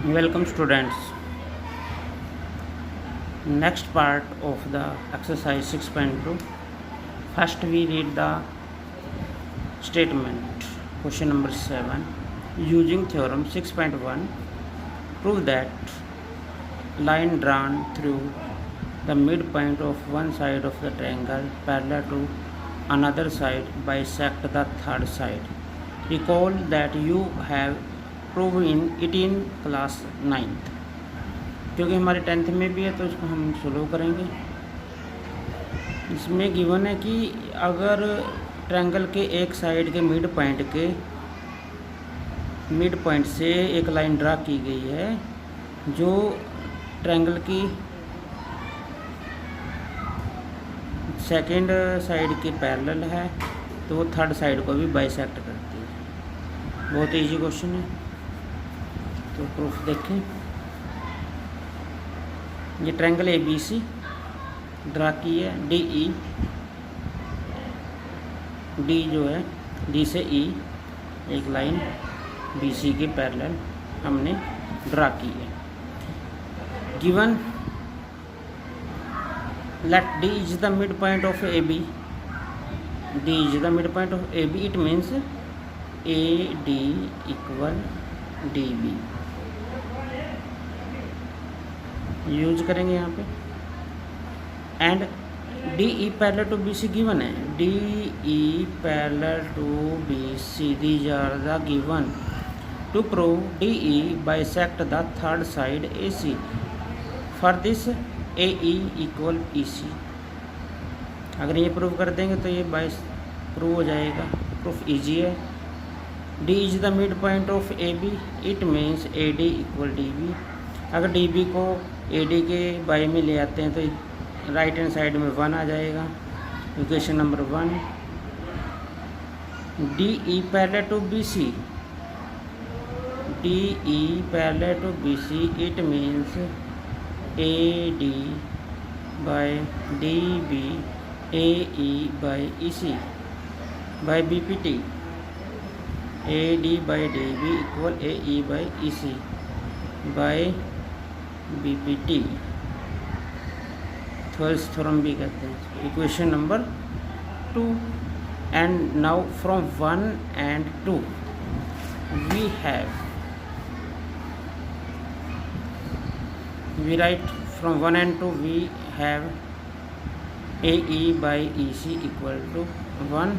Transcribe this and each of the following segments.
Welcome students. Next part of the exercise 6.2. First we read the statement. Question number 7. Using theorem 6.1, prove that line drawn through the midpoint of one side of the triangle parallel to another side bisect the third side. Recall that you have proven it in class 9th. क्योंकि हमारे 10th में भी है तो इसको हम solve करेंगे। इसमें गिवन है कि अगर ट्रायंगल के एक साइड के मिड पॉइंट से एक लाइन ड्रा की गई है जो ट्रायंगल की सेकंड साइड के पैरेलल है तो वो थर्ड साइड को भी बाइसेक्ट करती है। बहुत इजी क्वेश्चन है, तो प्रूफ देखें। ये ट्रायंगल ABC ड्रा की है, डी जो है डी से E एक लाइन BC के पैरेलल हमने ड्रा की है। Given let D is the midpoint of AB. D is the midpoint of AB. It means AD equal DB. Use करेंगे यहाँ पे। And DE parallel to BC given है। DE parallel to BC, these are the given. To prove DE bisect the third side AC. For this AE equal EC। अगर ये prove कर देंगे तो ये प्रूव हो जाएगा। प्रूफ इजी है। D is the mid point of AB, it means AD equal DB। अगर DB को AD के बाई में ले आते हैं तो राइट हैंड साइड में 1 आ जाएगा। Equation number 1। DE parallel to BC, DE parallel to BC, it means AD by DB AE by EC by BPT। AD by DB equal AE by EC by BPT। Thales theorem भी कहते हैं। Equation number 2। And now from 1 and 2 we write from 1 and 2 we have AE by EC equal to 1,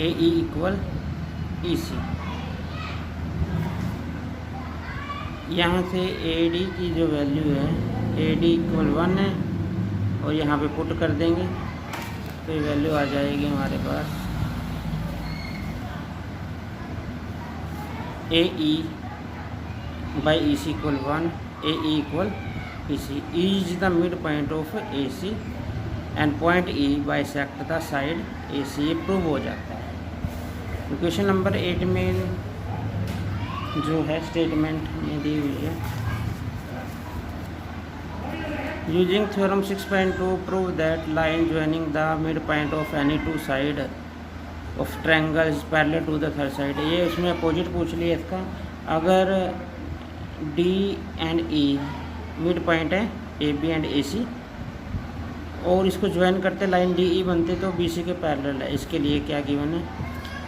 AE equal EC। यहाँ से AD की जो value है AD equal 1 है और यहाँ पे पुट कर देंगे तो ये वैल्यू आ जाएगी हमारे पास AE by EC equal 1, AE equal EC। E is the midpoint of AC and point E bisect the side AC। ये प्रूव हो जाता है। इक्वेशन नंबर 8 में जो है स्टेटमेंट में दी हुई है। Using theorem 6.2 prove that line joining the midpoint of any two side of triangle is parallel to the third side। ये उसमें अपोजिट पूछ लिया इसका। अगर D and E mid point है AB एंड AC और इसको ज्वाइन करते लाइन DE बनते तो BC के पैरेलल है। इसके लिए क्या गिवन है?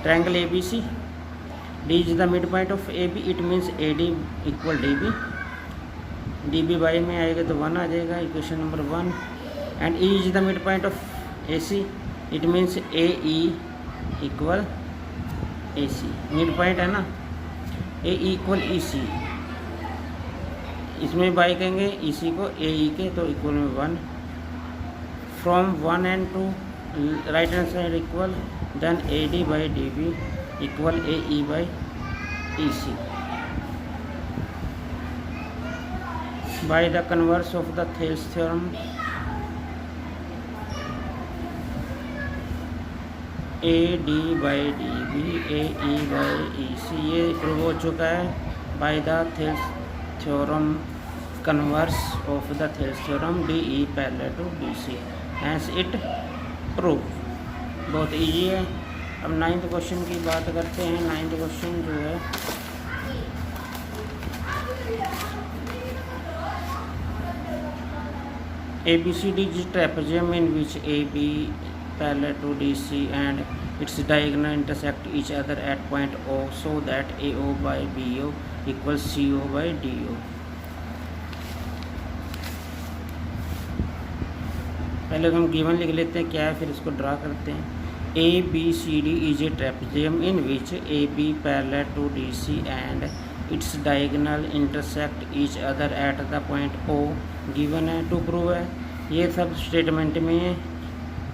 Triangle ABC, D is the mid point of AB, it means AD equal DB। DB by में आएगा तो 1 आ जाएगा। Equation number 1। And E is the mid point of AC, it means AE equal AC। Mid point है ना, AE equal EC। इसमें by कहेंगे EC को AE के तो इक्वल में 1। From 1 and 2 right hand side equal, then AD by DB equal AE by EC। By the converse of the Thales theorem AD by DB AE by EC ये prove हो चुका है। By the Thales theorem converse of the Thales theorem DE parallel to BC, hence it prove. बहुत easy है। अब 9th question की बात करते हैं। 9th क्वेश्चन जो है ABCD is trapezium in which AB parallel to DC and its diagonal intersect each other at point O, so that AO by BO equals CO by DO. पहले तो हम given लिख लेते हैं क्या है, फिर इसको ड्रा करते हैं. ABCD is a trapezium in which AB parallel to DC and its diagonal intersect each other at the point O. Given है, टू प्रूव है. ये सब स्टेटमेंट में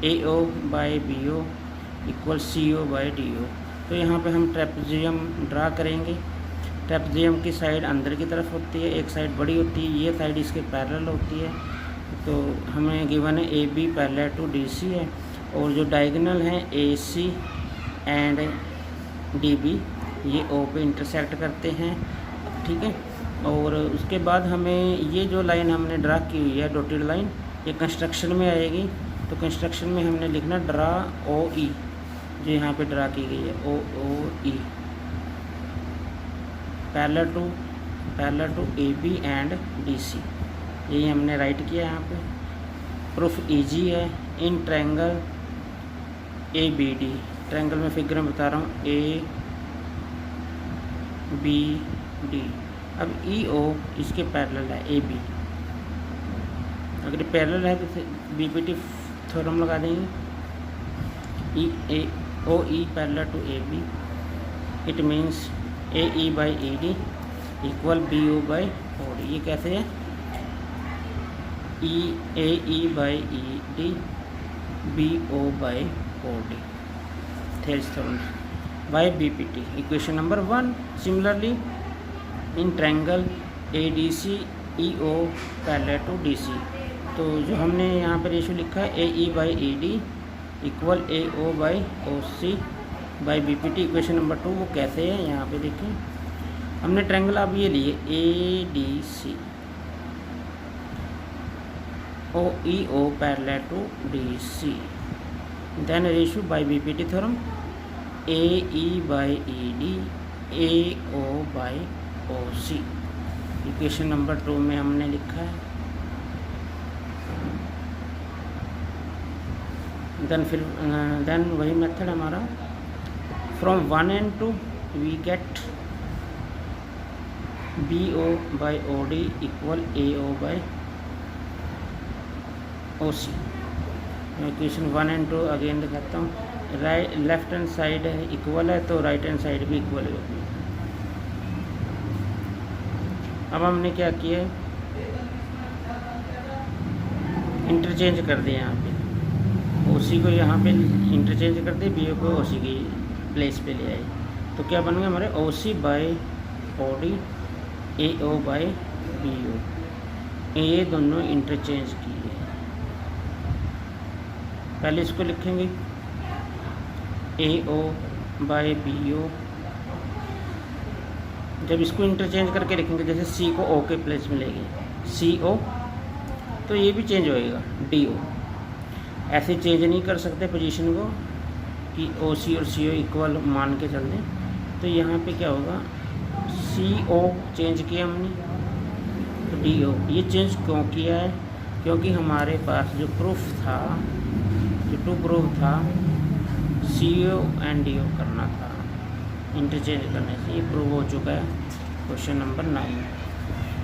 AO by BO equal CO by DO. तो यहाँ पे हम trapezium draw करेंगे. ट्रेपेजियम की साइड अंदर की तरफ होती है, एक साइड बड़ी होती है, ये साइड इसके पैरेलल होती है. तो हमें गिवन है AB पैरेलल टू DC है और जो डायगोनल है AC एंड DB ये O पे इंटरसेक्ट करते हैं. ठीक है. और उसके बाद हमें ये जो लाइन हमने ड्रा की हुई है डॉटेड लाइन, ये कंस्ट्रक्शन में आएगी. तो कंस्ट्रक्शन में हमने लिखना ड्रा OE, जो यहाँ पे ड्रा की गई है OE parallel to AB and DC. यही हमने राइट किया यहाँ पे. प्रूफ इजी है. इन ट्रायंगल ABD, ट्रायंगल में फिगर में बता रहा हूँ ABD. अब EO इसके पैरेलल है AB. अगर पैरेलल है तो BPT थ्योरम लगा देंगे. OE parallel to AB, it means AE by ED equal BO by OD. ये कैसे है? AE by ED BO by OD. Thales theorem by BPT. Equation number 1. Similarly in triangle ADC EO parallel to DC. तो जो हमने यहाँ पर ratio लिखा है AE by ED equal AO by OC by BPT. Equation number 2 वो कैसे है यहाँ पे देखें. हमने ट्रायंगल अब ये लिए ADC EO parallel to DC. Then ratio by BPT theorem AE by ED AO by OC. Equation number 2 में हमने लिखा है. देन वही मेथड हमारा from 1 and 2 we get BO by OD equal AO by OC. Equation 1 and 2 again दिखाता हूँ. Right left hand side equal है तो राइट हैंड साइड भी इक्वल होगी. अब हमने क्या किया है, इंटरचेंज कर दिया. यहाँ पे OC को यहाँ पे इंटरचेंज कर दिए, BO को OC की प्लेस पे ले आए. तो क्या बन गया हमारे OC by OD AO by BO. ये दोनों इंटरचेंज किए. पहले इसको लिखेंगे AO बाई BO. जब इसको इंटरचेंज करके लिखेंगे, जैसे C को O के प्लेस में लेंगे CO, तो ये भी चेंज होएगा DO. ऐसे चेंज नहीं कर सकते पोजीशन को कि OC और CO इक्वल मान के चल दें. तो यहाँ पे क्या होगा, CO चेंज किया हमने तो DO. ये चेंज क्यों किया है? क्योंकि हमारे पास जो प्रूफ था, जो टू प्रूफ था CO एंड DO करना था, इंटरचेंज करने से. ये प्रूव हो चुका है. Question number 9.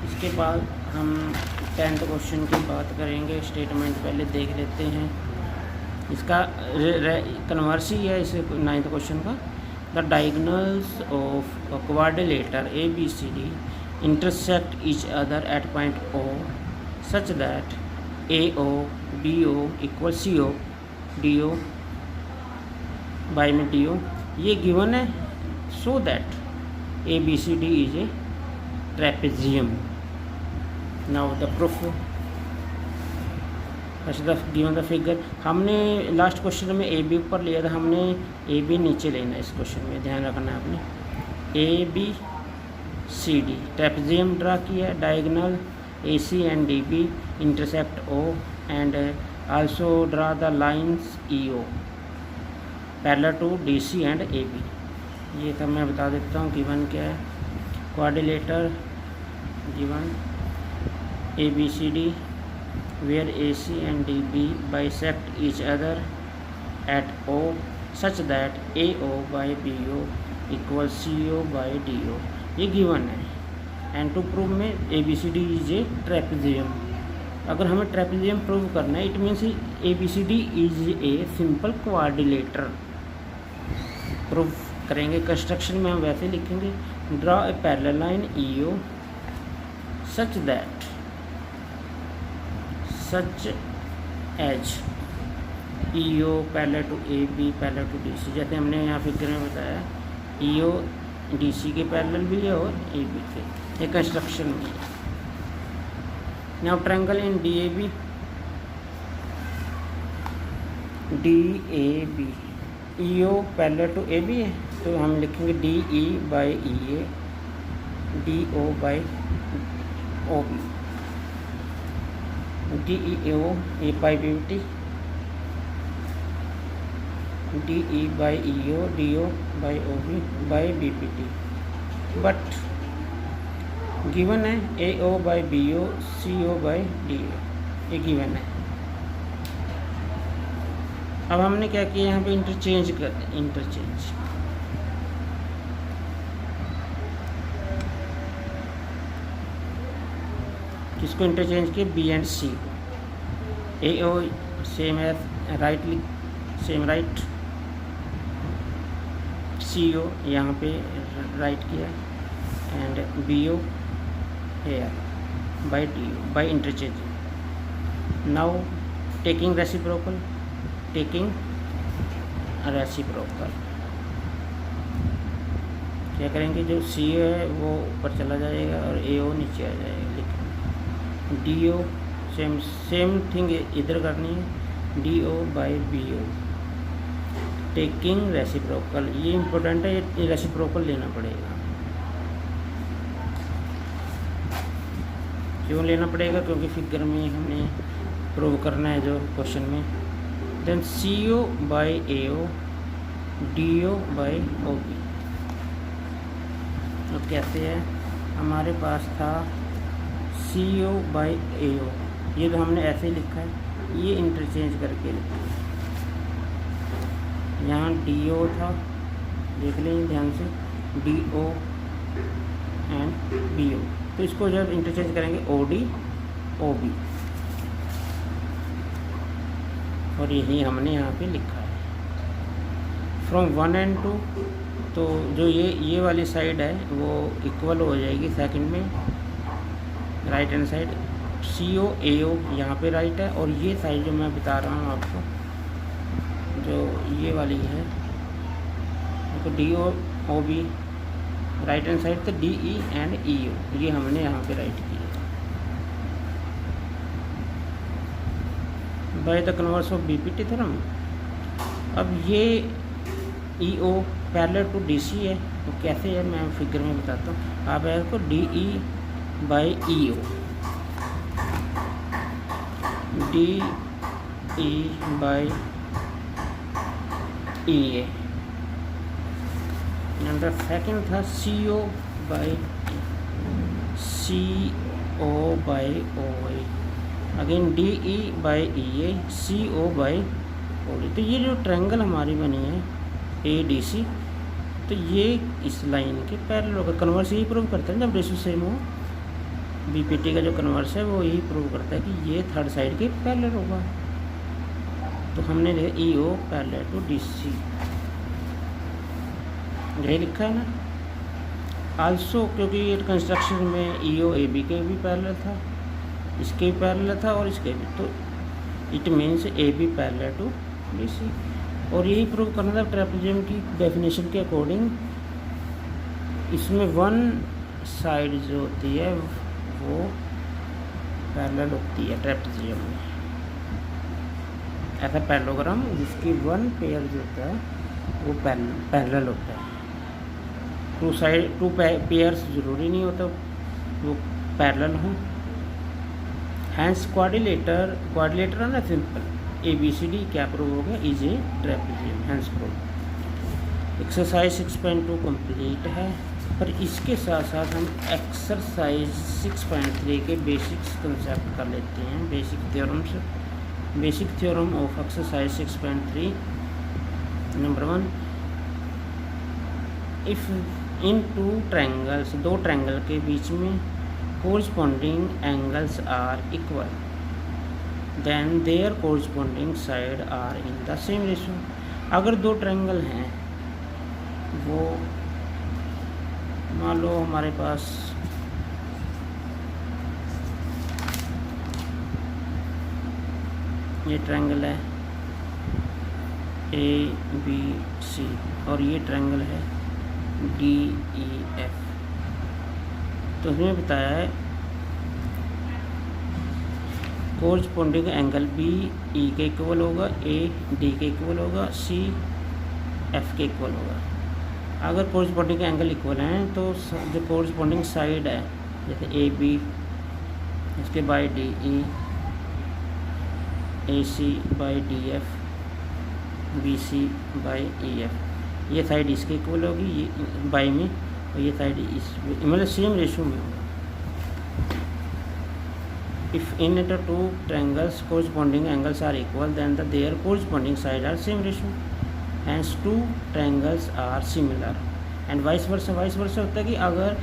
इसके बाद हम 10th क्वेश्चन की बात करेंगे. स्टेटमेंट पहले देख लेते हैं. इसका कन्वर्स ही है इस 9th क्वेश्चन का. The diagonals of a quadrilateral ABCD intersect each other at point O such that AO BO equal CO DO by में DO. ये गिवन है. So that ABCD is a trapezium. Now the proof. Given the figure. हमने last question में AB ऊपर लिया था, हमने AB नीचे लेना है. इस क्वेश्चन में ध्यान रखना है आपने. ABCD ट्रेपेजियम ड्रा किया. Diagonal AC and DB intersect O and also draw the lines EO parallel to DC and AB. ये सब मैं बता देता हूँ. गिवन क्या है, quadrilateral given ABCD where AC and DB bisect each other at O such that AO by BO equals CO by DO। ये given है। एंड टू प्रूव में ABCD इज ए ट्रेपेजियम। अगर हमें ट्रेपेजियम प्रूव करना है it means ABCD is a simple quadrilateral. Prove करेंगे construction में हम वैसे लिखेंगे, draw a parallel line EO such as EO parallel to AB parallel to DC। जैसे हमने यहाँ फिगर में बताया EO DC के पैरेलल भी है और AB के, ये कंस्ट्रक्शन में। Now triangle in DAB EO parallel to AB है तो हम लिखेंगे DE by EA DO by OB DEO A by BBT DE by EO DO by OB by BPT। But given है AO by BO CO by DO, ये given है। अब हमने क्या किया यहाँ पे इंटरचेंज किसको इंटरचेंज किया, B एंड C को। AO सेम है राइट CO यहाँ पे राइट किया and BO here by DO by interchanging। now taking reciprocal क्या करेंगे, जो CO है वो ऊपर चला जाएगा और AO नीचे आ जाएगा। लिखें DO सेम थिंग इधर करनी है DO by BO taking reciprocal. ये इम्पोर्टेंट है, ये रेसिप्रोकल लेना पड़ेगा। क्यों लेना पड़ेगा, क्योंकि फिगर में हमें प्रूव करना है जो क्वेश्चन में। Then CO by AO DO by OB। अब कहते हैं हमारे पास था CO बाई AO, ये तो हमने ऐसे ही लिखा है, ये इंटरचेंज करके लिखा है। यहाँ DO था, देख लें ध्यान से, DO एंड BO, तो इसको जब इंटरचेंज करेंगे OD OB, और यही हमने यहाँ पे लिखा है फ्रॉम 1 एंड 2। तो जो ये वाली साइड है वो इक्वल हो जाएगी सेकंड में, right hand side CO AO यहाँ पे राइट है, और ये साइड जो मैं बता रहा हूँ आपको जो ये वाली है तो DO OB right hand side, तो DE एंड EO ये हमने यहाँ पे राइट किया by the converse of BPT theorem. अब ये EO पैरेलल टू DC है, तो कैसे है मैं फिगर में बताता हूँ। आप इसको DE by EO DE by EA number second था CO by OA again DE by EA CO by OD। तो ये जो ट्रायंगल हमारी बनी है ADC, तो ये इस लाइन के पैरेलल होगा। कन्वर्स यही प्रूव करता है, जब रेशियो सेम हो BPT का जो कन्वर्स है वो यही प्रूव करता है कि ये थर्ड साइड के पैरेलल होगा। तो हमने लिखा EO पैरेलल टू DC, यही लिखा है ना। आल्सो क्योंकि ये कंस्ट्रक्शन में EO AB के भी पैरेलल था, इसके भी पैरेलल था और इसके भी, तो it means AB parallel to BC। और यही प्रूव करना था ट्रेपेजियम की डेफिनेशन के अकॉर्डिंग। इसमें वन साइड जो होती है वो पैरेलल होती है ट्रेपेजियम में, ऐसा पैरेललोग्राम जिसकी वन पेयर जो होता है वो पैरेलल होता है। टू पेयर्स ज़रूरी नहीं होता वो पैरेलल हों। हैंस क्वाड्रिलेटर है ना सिंपल, ABCD क्या प्रूव हो गया, is a trapezium, hence prove. Exercise 6.2 complete है। पर इसके साथ साथ हम एक्सरसाइज 6.3 के बेसिक्स कंसेप्ट कर लेते हैं, basic theorem of exercise 6.3। Number 1, if in two triangles, दो ट्रायंगल के बीच में corresponding angles are equal, then their corresponding side are in the same ratio. अगर दो ट्रायंगल हैं, वो मान लो हमारे पास ये ट्रायंगल है ABC और ये ट्रायंगल है DEF। तो उसमें बताया है कोरस्पॉन्डिंग एंगल BE के इक्वल होगा, AD के इक्वल होगा, CF के इक्वल होगा। अगर कोरस्पॉन्डिंग एंगल इक्वल हैं तो जो कोरस्पॉन्डिंग साइड है, जैसे AB इसके by DE, AC by DF, BC by EF, ये साइड इसके इक्वल होगी ये बाई में, और ये साइड इस मतलब सेम रेशो में होगा। If in the two triangles corresponding angles are equal, then the their corresponding side are same ratio, hence two triangles are similar. And vice versa होता है कि अगर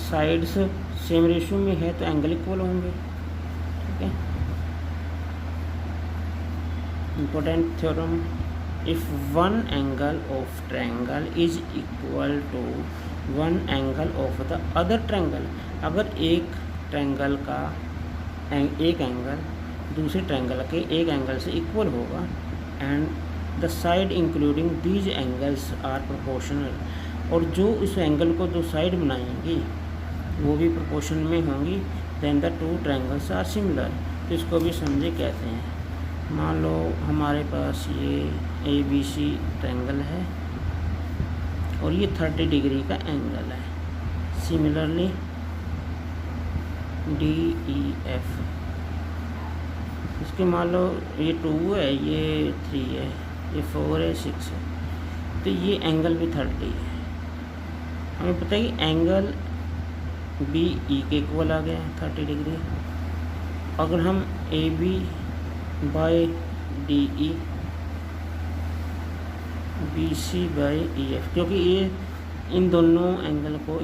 साइड्स सेम रेशो में है तो एंगल इक्वल होंगे। ठीक है, important theorem, if one angle of triangle is equal to one angle of the other triangle, अगर एक ट्रायंगल का एक एंगल दूसरे ट्रायंगल के एक एंगल से इक्वल होगा, and the side including these angles are proportional, और जो इस एंगल को दो साइड बनाएंगी वो भी प्रोपोर्शन में होंगी, then the two triangles are similar. तो इसको भी समझे कहते हैं। मान लो हमारे पास ये ABC ट्रायंगल है और ये 30 डिग्री का एंगल है। सिमिलरली DEF, इसके मान लो ये 2 है, ये 3 है, ये 4 है, 6 है, तो ये एंगल भी 30 है। हमें पता है कि एंगल BE के इक्वल आ गया 30 डिग्री। अगर हम AB by DE, BC by EF, क्योंकि ये इन दोनों एंगल को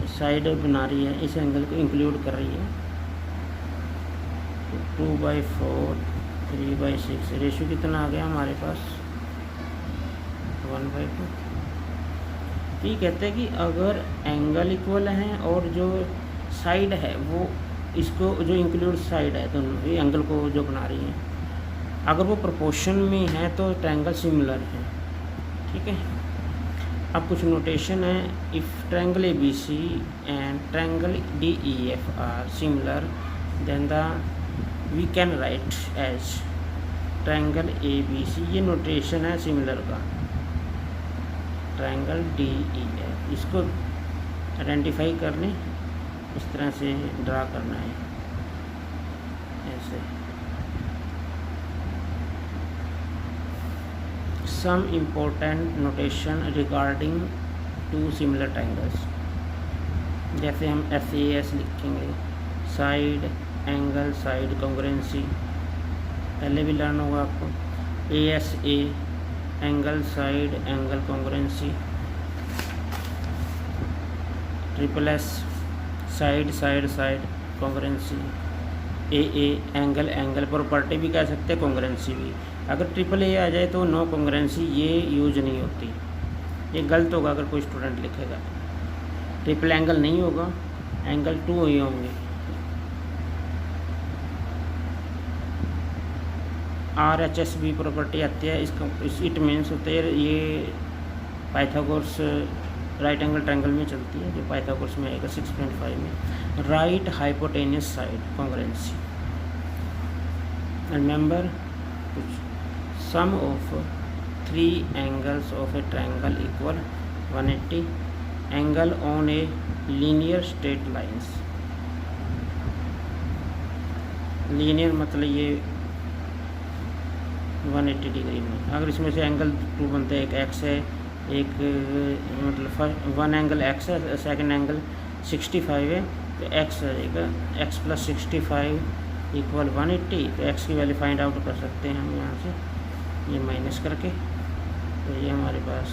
साइड बना रही है, इस एंगल को इंक्लूड कर रही है, 2/4, 3/6, रेशो कितना आ गया हमारे पास 1/2। ये कहते हैं कि अगर एंगल इक्वल हैं और जो साइड है वो इसको जो इंक्लूड साइड है दोनों ये एंगल को जो बना रही है, अगर वो प्रोपोर्शन में है तो ट्रायंगल सिमिलर है। ठीक है, अब कुछ नोटेशन है। If triangle ABC and triangle DEF are similar, then the we can write as triangle ABC। ये नोटेशन है सिमिलर का, ट्रायंगल DEF, इसको आइडेंटिफाई करने इस तरह से ड्रा करना है ऐसे। Some important notation regarding to similar triangles, जैसे हम SAS लिखेंगे, साइड एंगल साइड कॉन्ग्रुएंसी, पहले भी लर्न होगा आपको। ASA angle side angle congruency, SSS side side side congruency, AA angle angle property भी कह सकते हैं, कॉन्ग्रुएंसी भी। अगर AAA आ जाए तो नो कॉन्ग्रुएंसी ये यूज नहीं होती, ये गलत होगा अगर कोई स्टूडेंट लिखेगा। ट्रिपल एंगल नहीं होगा, एंगल 2 ही होंगे। RHS भी प्रॉपर्टी आती है, इसका इट मीन्स होते हैं ये पाइथागोरस राइट एंगल ट्रायंगल में चलती है, जो पाइथागोरस में आएगा 6.5 में। Right hypotenuse side congruency, remember sum of 3 angles of a triangle equal 180 angle on a linear straight lines. Linear मतलब ये 180 डिग्री में। अगर इसमें से एंगल 2 बनते हैं, एक एक्स है एक मतलब फर्स्ट वन एंगल एक्स है, सेकंड एंगल 65 है, तो एक्स रहेगा एक्स प्लस 65 इक्वल 180। तो एक्स की वैल्यू फाइंड आउट कर सकते हैं हम यहाँ से, ये माइनस करके, तो ये हमारे पास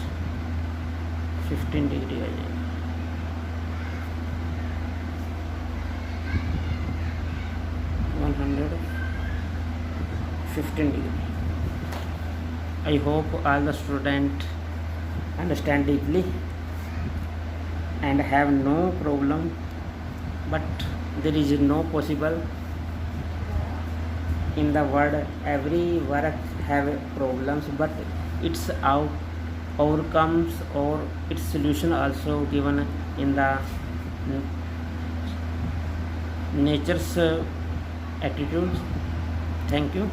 15 डिग्री आ जाएगा। $115 degree. I hope all the students understand deeply and have no problem, but there is no possible in the world. Every work have problems, but its overcomes or its solution also given in the nature's attitudes. Thank you.